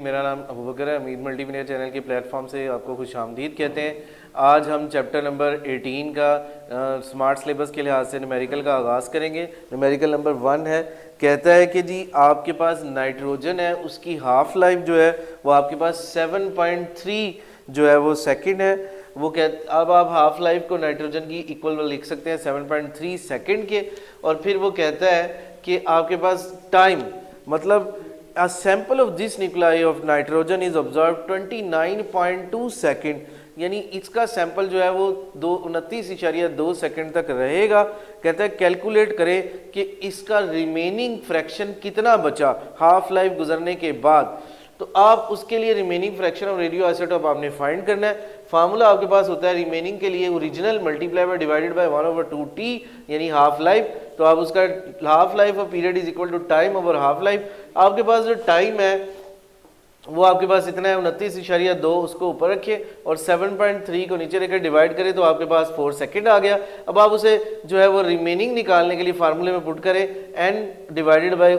मेरा नाम अबू बकर है। अमीर मल्टीमीडिया चैनल के प्लेटफॉर्म से आपको खुशामदीद कहते हैं। आज हम चैप्टर नंबर 18 का स्मार्ट सिलेबस के लिहाज से न्यूमेरिकल का आगाज़ करेंगे। न्यूमेरिकल नंबर 1 है, कहता है कि जी आपके पास नाइट्रोजन है, उसकी हाफ लाइफ जो है वो आपके पास 7.3 जो है वो सेकंड है। वो अब आप हाफ लाइफ को नाइट्रोजन की इक्वल लिख सकते हैं 7.3 सेकंड के। और फिर वो कहता है कि आपके पास टाइम, मतलब a sample of this nuclei of nitrogen is observed 29.2 second, यानी इसका सैंपल जो है वो 29.2 सेकंड तक रहेगा। कहता है कैलकुलेट करें कि इसका रिमेनिंग फ्रैक्शन कितना बचा हाफ लाइफ गुजरने के बाद। तो आप उसके लिए remaining fraction of radio isotope आपने फाइंड करना है। फार्मूला आपके पास होता है रिमेनिंग के लिए original multiply by divided by 1/2t यानी हाफ लाइफ। तो आप उसका half life of period is equal to time over half life. आपके पास जो टाइम है वो आपके पास इतना है 29.2, उसको ऊपर रखिए और 7.3 को नीचे रखकर डिवाइड करें तो आपके पास 4 सेकंड आ गया। अब आप उसे जो है वो रिमेनिंग निकालने के लिए फार्मूले में पुट करें n divided by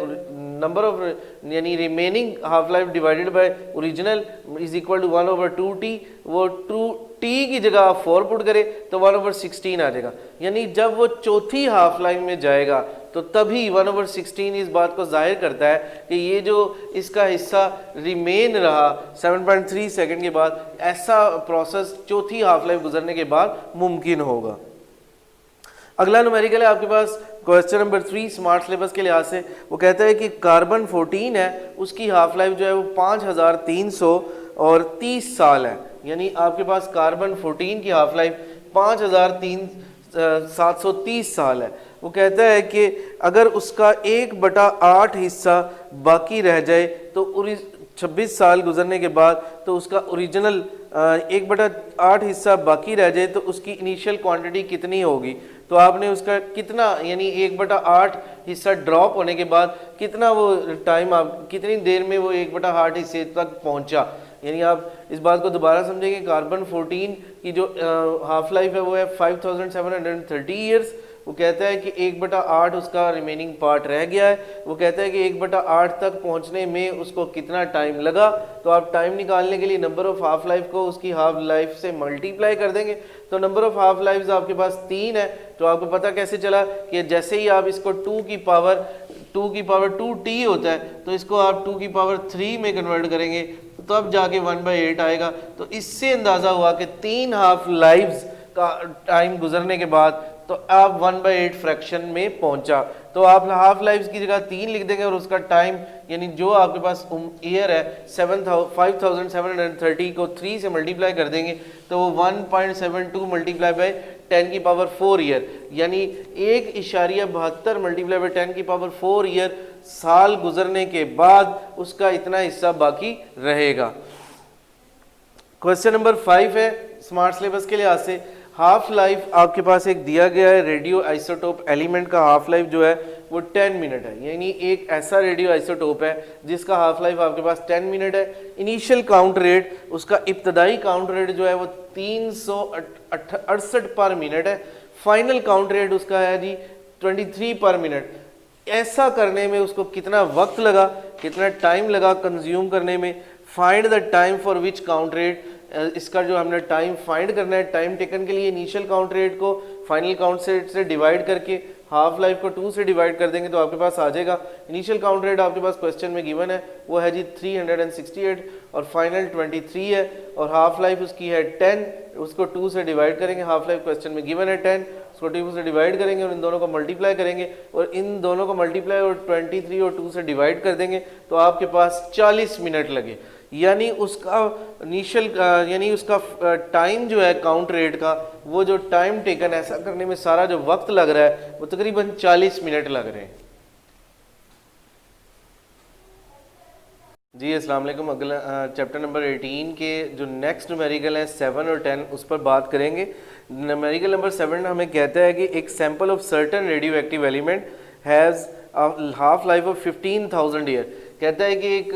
number of यानी remaining half life divided by original is equal to 1/2t। वो 2t की जगह आप 4 पुट करें तो 1/16 आ जाएगा। यानी जब वो चौथी हाफ लाइफ में जाएगा तो तभी 1/16 इस बात को जाहिर करता है कि ये जो इसका हिस्सा रिमेन रहा 7.3 सेकंड के बाद, ऐसा प्रोसेस चौथी हाफ लाइफ गुजरने के बाद मुमकिन होगा। अगला न्यूमेरिकल है आपके पास क्वेश्चन नंबर 3 स्मार्ट सिलेबस के लिहाज से। वो कहता है कि कार्बन 14 है, उसकी हाफ लाइफ जो है वो 5330 साल है। यानी आपके पास कार्बन 14 की हाफ लाइफ 5730 साल है। वो कहता है कि अगर उसका 1/8 हिस्सा बाकी रह जाए तो 26 साल गुजरने के बाद तो उसका ओरिजिनल 1/8 हिस्सा बाकी रह जाए तो उसकी इनिशियल क्वांटिटी कितनी होगी। तो आपने उसका कितना यानी 1/8 हिस्सा ड्रॉप होने के बाद कितना वो टाइम, आप कितनी देर में वो 1/8 हिस्से तक पहुंचा। यानी आप इस बात को दोबारा समझेंगे, कार्बन 14 की जो हाफ लाइफ है वो है 5730 ईयर्स। वो कहता है कि 1/8 उसका रिमेनिंग पार्ट रह गया है। वो कहता है कि 1/8 तक पहुंचने में उसको कितना टाइम लगा। तो आप टाइम निकालने के लिए नंबर ऑफ हाफ लाइफ को उसकी हाफ लाइफ से मल्टीप्लाई कर देंगे। तो नंबर ऑफ हाफ लाइफ आपके पास 3 है। तो आपको पता कैसे चला कि जैसे ही आप इसको 2 की पावर 2t होता है तो इसको आप 2 की पावर 3 में कन्वर्ट करेंगे तो अब जाके 1/8 आएगा। तो इससे अंदाज़ा हुआ कि 3 हाफ लाइफ्स का टाइम गुजरने के बाद तो आप 1/8 फ्रैक्शन में पहुंचा। तो आप हाफ लाइफ की जगह 3 लिख देंगे और उसका टाइम यानी जो आपके पास ईयर है 5730 को 3 से मल्टीप्लाई कर देंगे तो वो 1.72 मल्टीप्लाई बाय 10 की पावर 4 ईयर यानी 1.72 मल्टीप्लाई बाय 10 की पावर 4 ईयर साल गुजरने के बाद उसका इतना हिस्सा बाकी रहेगा। क्वेश्चन नंबर 5 है स्मार्ट सिलेबस के लिहाज से। हाफ लाइफ आपके पास एक दिया गया है, रेडियो आइसोटोप एलिमेंट का हाफ लाइफ जो है वो 10 मिनट है। यानी एक ऐसा रेडियो आइसोटोप है जिसका हाफ लाइफ आपके पास 10 मिनट है। इनिशियल काउंट रेट, उसका इब्तदाई काउंट रेट जो है वो 368 पर मिनट है। फाइनल काउंट रेट उसका है जी 23 पर मिनट। ऐसा करने में उसको कितना वक्त लगा, कितना टाइम लगा कंज्यूम करने में। Find the time for which count rate, इसका जो हमने टाइम फाइंड करना है, टाइम टेकन के लिए इनिशियल काउंट रेट को फाइनल काउंट रेट से डिवाइड करके हाफ लाइफ को 2 से डिवाइड कर देंगे तो आपके पास आ जाएगा। इनिशियल काउंट रेट आपके पास क्वेश्चन में गिवन है वो है जी 368 और फाइनल 23 है और हाफ लाइफ उसकी है 10। उसको 2 से डिवाइड करेंगे, हाफ लाइफ क्वेश्चन में गिवन है 10, उसको 2 से डिवाइड करेंगे और इन दोनों को मल्टीप्लाई करेंगे और इन दोनों को मल्टीप्लाई और 23 और 2 से डिवाइड कर देंगे तो आपके पास 40 मिनट लगे। यानी उसका इनिशियल यानी उसका टाइम जो है काउंट रेट का, वो जो टाइम टेकन ऐसा करने में सारा जो वक्त लग रहा है वो तकरीबन 40 मिनट लग रहे हैं। जी अस्सलाम वालेकुम। अगला चैप्टर नंबर 18 के जो नेक्स्ट न्यूमेरिकल है 7 और 10 उस पर बात करेंगे। न्यूमेरिकल नंबर 7 हमें कहता है कि एक sample of certain radio active element has half life of 15,000 year. कहता है कि एक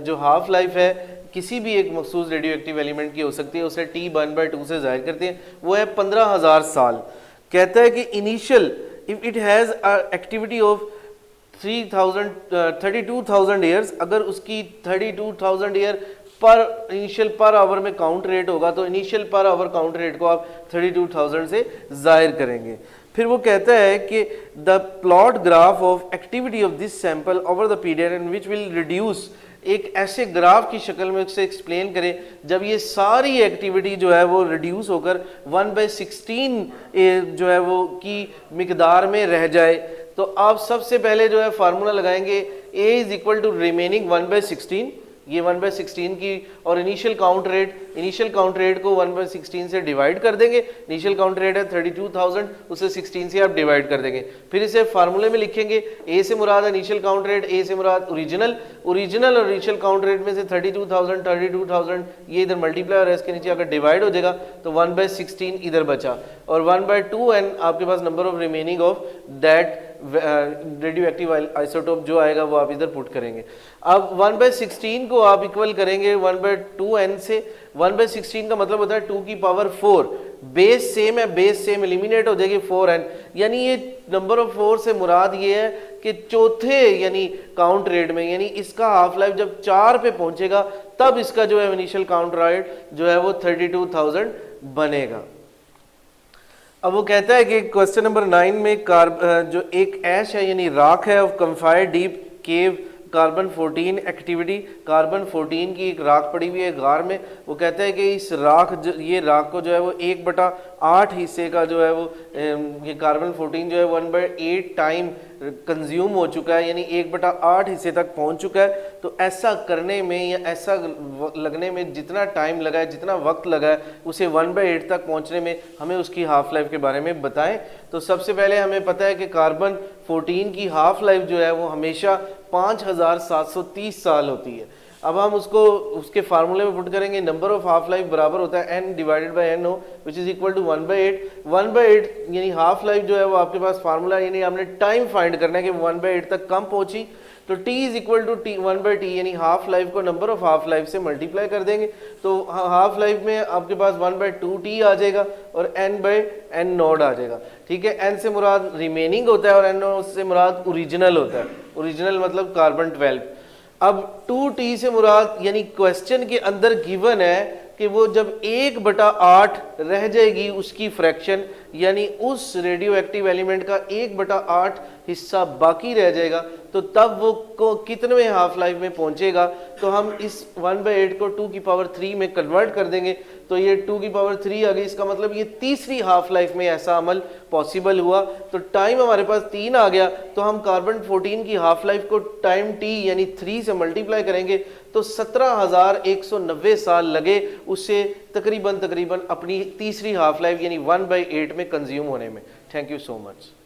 जो हाफ लाइफ है किसी भी एक मखसूस रेडियो एक्टिव एलिमेंट की हो सकती है, उसे T1/2 से जाहिर करते हैं, वो है 15,000 साल। कहता है कि initial if it has activity of 32,000 years, अगर उसकी 32,000 ईयर पर इनिशियल पर आवर में काउंट रेट होगा तो initial per hour count rate को आप 32,000 से जाहिर करेंगे। फिर वो कहता है कि the plot graph of activity of this sample over the period in which will reduce, एक ऐसे ग्राफ की शक्ल में उससे एक्सप्लेन करें जब ये सारी एक्टिविटी जो है वो रिड्यूस होकर 1/16 जो है वो की मिकदार में रह जाए। तो आप सबसे पहले जो है फार्मूला लगाएंगे a is equal to remaining 1/16, ये 1/16 की, और इनिशियल काउंट रेट को 1/16 से डिवाइड कर देंगे। इनिशियल काउंट रेट है 32,000, उसे 16 से आप डिवाइड कर देंगे। फिर इसे फार्मूले में लिखेंगे, a से मुराद है इनिशियल काउंट रेट, a से मुराद ओरिजिनल और इनिशियल काउंट रेट में से 32,000 ये इधर मल्टीप्लाई और इसके नीचे अगर डिवाइड हो जाएगा तो 1/16 इधर बचा, और 1/2n आपके पास number of remaining of that radioactive isotope जो आएगा वो आप इधर पुट करेंगे। अब 1/16 को आप इक्वल करेंगे 1/2n से। 1/16 का मतलब होता है 2 की पावर 4, बेस सेम है, बेस सेम एलिमिनेट हो जाएगी 4n, यानी ये नंबर ऑफ 4 से मुराद ये है कि चौथे यानी काउंट रेट में, यानी इसका हाफ लाइफ जब 4 पे पहुंचेगा तब इसका जो है इनिशियल काउंट रेट जो है वो 32,000 बनेगा। अब वो कहता है कि क्वेश्चन नंबर 9 में जो एक ऐश है यानी राख है of confined deep cave carbon 14 activity, carbon 14 की एक राख पड़ी हुई है गार में। वो कहता है कि इस ये राख को जो है वो 1/8 हिस्से का जो है वो ये कार्बन 14 जो है 1/8 टाइम कंज्यूम हो चुका है, यानी 1/8 हिस्से तक पहुंच चुका है। तो ऐसा करने में या ऐसा लगने में जितना टाइम लगा है, जितना वक्त लगा है, उसे 1/8 तक पहुंचने में हमें उसकी हाफ लाइफ के बारे में बताएं। तो सबसे पहले हमें पता है कि कार्बन 14 की हाफ लाइफ जो है वो हमेशा 5730 साल होती है। अब हम उसको उसके फार्मूले में पुट करेंगे, नंबर ऑफ हाफ लाइफ बराबर होता है n divided by n which is equal to 1/8। 1/8 यानी हाफ लाइफ जो है वो आपके पास फार्मूला, यानी हमने टाइम फाइंड करना है कि 1/8 तक कम पहुंची, तो t is equal to 1/t, यानी हाफ लाइफ को नंबर ऑफ हाफ लाइफ से मल्टीप्लाई कर देंगे तो हाफ लाइफ में आपके पास 1/2t आ जाएगा और n/n0 आ जाएगा। ठीक है, n से मुराद रिमेनिंग होता है और n से मुराद ओरिजिनल होता है। ओरिजिनल मतलब कार्बन 12। अब 2t से मुराद यानी क्वेश्चन के अंदर गिवन है कि वो जब 1/8 रह जाएगी उसकी फ्रैक्शन, यानी उस रेडियो एक्टिव एलिमेंट का 1/8 हिस्सा बाकी रह जाएगा, तो तब वो कितने हाफ लाइफ में पहुंचेगा। तो हम इस 1/8 को 2 की पावर 3 में कन्वर्ट कर देंगे तो ये 2 की पावर 3 आ गई। इसका मतलब ये तीसरी हाफ लाइफ में ऐसा अमल पॉसिबल हुआ। तो टाइम हमारे पास 3 आ गया, तो हम कार्बन 14 की हाफ लाइफ को टाइम t यानी 3 से मल्टीप्लाई करेंगे तो 17,190 साल लगे उससे तकरीबन अपनी तीसरी हाफ लाइफ यानी 1/8 में कंज्यूम होने में। Thank you so much.